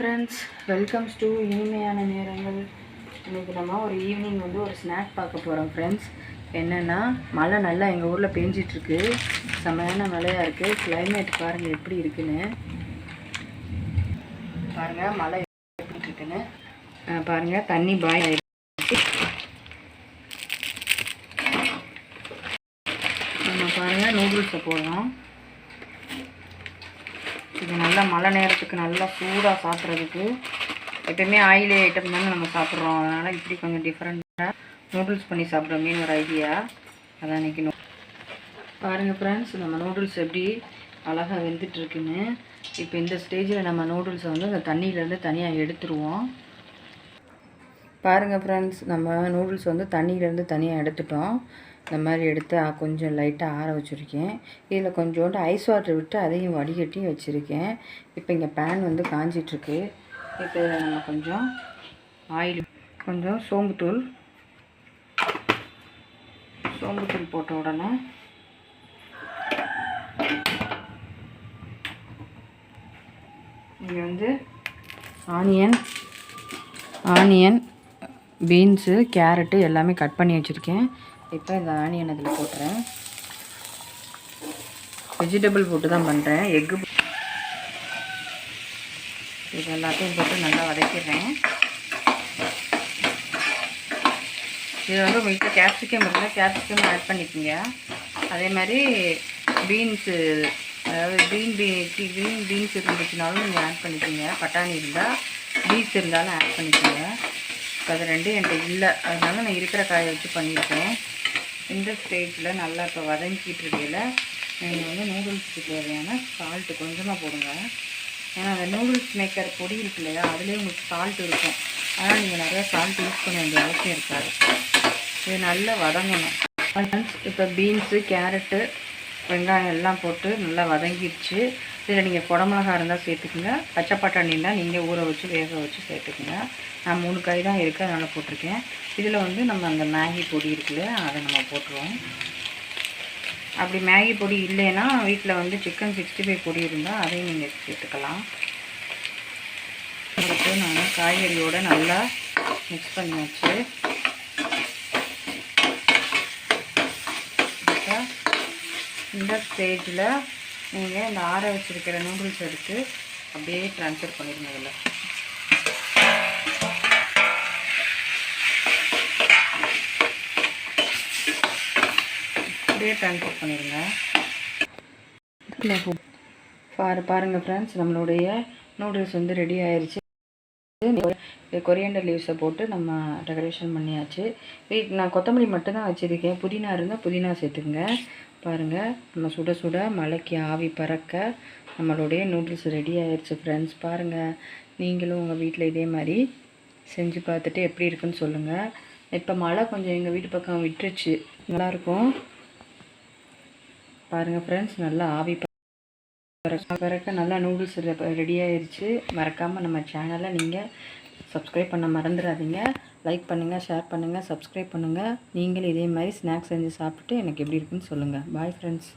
Friends, welcomes to இனிமையான நேரங்கள். இன்றைக்கி நம்ம ஒரு ஈவினிங் ஒரு ஸ்நாக் பார்க்க போகிறோம் ஃப்ரெண்ட்ஸ். என்னென்னா, மழை நல்லா எங்கள் ஊரில் பேஞ்சிட்ருக்கு. செமையான மழையாக இருக்குது. கிளைமேட் பாருங்கள் எப்படி இருக்குன்னு. பாருங்கள் மழை எப்படி இருக்குன்னு பாருங்கள். தண்ணி பாய் ஆகிடுச்சு. நம்ம பாருங்கள் நூடுல்ஸை போடுறோம். இது நல்லா மழை நேரத்துக்கு நல்லா சூடாக சாப்பிட்றதுக்கு. எப்போயுமே ஆயிலி ஐட்டம் தானே நம்ம சாப்பிட்றோம். அதனால் இப்படி கொஞ்சம் டிஃப்ரெண்ட்டாக நூடுல்ஸ் பண்ணி சாப்பிட்றோமேனு ஒரு ஐடியா. அதான் இன்றைக்கி பாருங்கள் ஃப்ரெண்ட்ஸ், நம்ம நூடுல்ஸ் எப்படி அழகாக வெந்துட்டுருக்குன்னு. இப்போ இந்த ஸ்டேஜில் நம்ம நூடுல்ஸை அந்த தண்ணியிலேருந்து தனியாக எடுத்துருவோம். பாருங்கள் ஃப்ரெண்ட்ஸ், நம்ம நூடுல்ஸ் தண்ணியிலேருந்து தனியாக எடுத்துட்டோம். இந்த மாதிரி எடுத்து கொஞ்சம் லைட்டாக ஆற வச்சுருக்கேன். இதில் கொஞ்சோண்டு ஐஸ் வாட்டர் விட்டு அதையும் வடிகட்டி வச்சுருக்கேன். இப்போ இங்கே பேன் காஞ்சிட்ருக்கு. இப்போ இதில் நம்ம கொஞ்சம் ஆயில், கொஞ்சம் சோம்புத்தூள் போட்ட உடனே இங்கே ஆனியன் பீன்ஸு கேரட்டு எல்லாமே கட் பண்ணி வச்சுருக்கேன். இப்போ இந்த ஆனியன் அதில் போட்டுறேன். வெஜிடபிள் போட்டு தான் பண்ணுறேன். எக்கு இது எல்லாத்தையும் போட்டு நல்லா வதக்கிடுறேன். இது வீட்டில் கேப்சிகம் இருந்தால் கேப்சிகம் ஆட் பண்ணிக்கோங்க. அதே மாதிரி பீன்ஸு, அதாவது க்ரீன் பீன்ஸ் இருந்துச்சுனாலும் நீங்கள் ஆட் பண்ணிக்கோங்க. பட்டாணி இருந்தால், பீன்ஸ் இருந்தாலும் ஆட் பண்ணிக்கோங்க. இப்போ அது ரெண்டும் என்கிட்ட இல்லை, அதனால நான் இருக்கிற காயை வச்சு பண்ணியிருக்கேன். இந்த ஸ்டேஜில் நல்லா இப்போ வதங்கிட்டு இருக்கையில் நீங்கள் நூடுல்ஸுக்கு தேவையான சால்ட்டு கொஞ்சமாக போடுங்க. ஏன்னா அந்த நூடுல்ஸ் மேக்கர் பொடி இருக்கு இல்லையா, அதுலேயே உங்களுக்கு சால்ட் இருக்கும். அதனால் நீங்கள் நிறையா சால்ட் யூஸ் பண்ண வேண்டிய அவசியம் இருக்காது. இது நல்லா வதங்கணும். இப்போ பீன்ஸு, கேரட்டு, வெங்காயம் எல்லாம் போட்டு நல்லா வதங்கிடுச்சு. இதில் நீங்கள் குடமிளகா இருந்தால் சேர்த்துக்குங்க. பச்சை பட்டாணி இருந்தால் நீங்கள் ஊற வச்சு வேக வச்சு சேர்த்துக்குங்க. நான் 3 காய் தான் இருக்குது, அதனால் போட்டிருக்கேன். இதில் நம்ம அந்த மேகி பொடி இருக்குல்ல, அதை நம்ம போட்டுருவோம். அப்படி மேகி பொடி இல்லைன்னா வீட்டில் சிக்கன் 65 பொடி இருந்தால் அதையும் நீங்கள் சேர்த்துக்கலாம். அதுக்கு நான் காய்கறியோடு நல்லா மிக்ஸ் பண்ணியாச்சு. இந்த ஸ்டேஜில் நீங்கள் இந்த ஆற வச்சுருக்கிற நூடுல்ஸ் எடுத்து அப்படியே ட்ரான்ஸ்ஃபர் பண்ணிடுங்க. இதில் அப்படியே ட்ரான்ஸ்ஃபர் பண்ணிடுங்க. பாருங்கள் ஃப்ரெண்ட்ஸ், நம்மளுடைய நூடுல்ஸ் ரெடி ஆயிடுச்சு. கொரியண்டர் லீவ்ஸை போட்டு நம்ம டெக்கரேஷன் பண்ணியாச்சு. நான் கொத்தமல்லி மட்டும்தான் வச்சுருக்கேன். புதினா இருந்தால் புதினா சேர்த்துக்குங்க. பாருங்கள், நம்ம சுட சுட மழைக்கு ஆவி பறக்க நம்மளுடைய நூடுல்ஸ் ரெடி ஆயிடுச்சு ஃப்ரெண்ட்ஸ். பாருங்கள், நீங்களும் உங்கள் வீட்டில் இதே மாதிரி செஞ்சு பார்த்துட்டு எப்படி இருக்குன்னு சொல்லுங்கள். இப்போ மழை கொஞ்சம் எங்கள் வீட்டு பக்கம் விட்டுருச்சு, நல்லாயிருக்கும். பாருங்கள் ஃப்ரெண்ட்ஸ், நல்லா ஆவி பறக்க நல்லா நூடுல்ஸ் ரெடி ஆயிடுச்சு. மறக்காமல் நம்ம சேனலை நீங்கள் சப்ஸ்கிரைப் பண்ண மறந்துடாதீங்க. லைக் பண்ணுங்கள், ஷேர் பண்ணுங்கள், சப்ஸ்கிரைப் பண்ணுங்கள். நீங்களும் இதே மாதிரி ஸ்நாக்ஸ் செஞ்சு சாப்பிட்டுட்டு எனக்கு எப்படி இருக்குன்னு சொல்லுங்கள். Bye friends.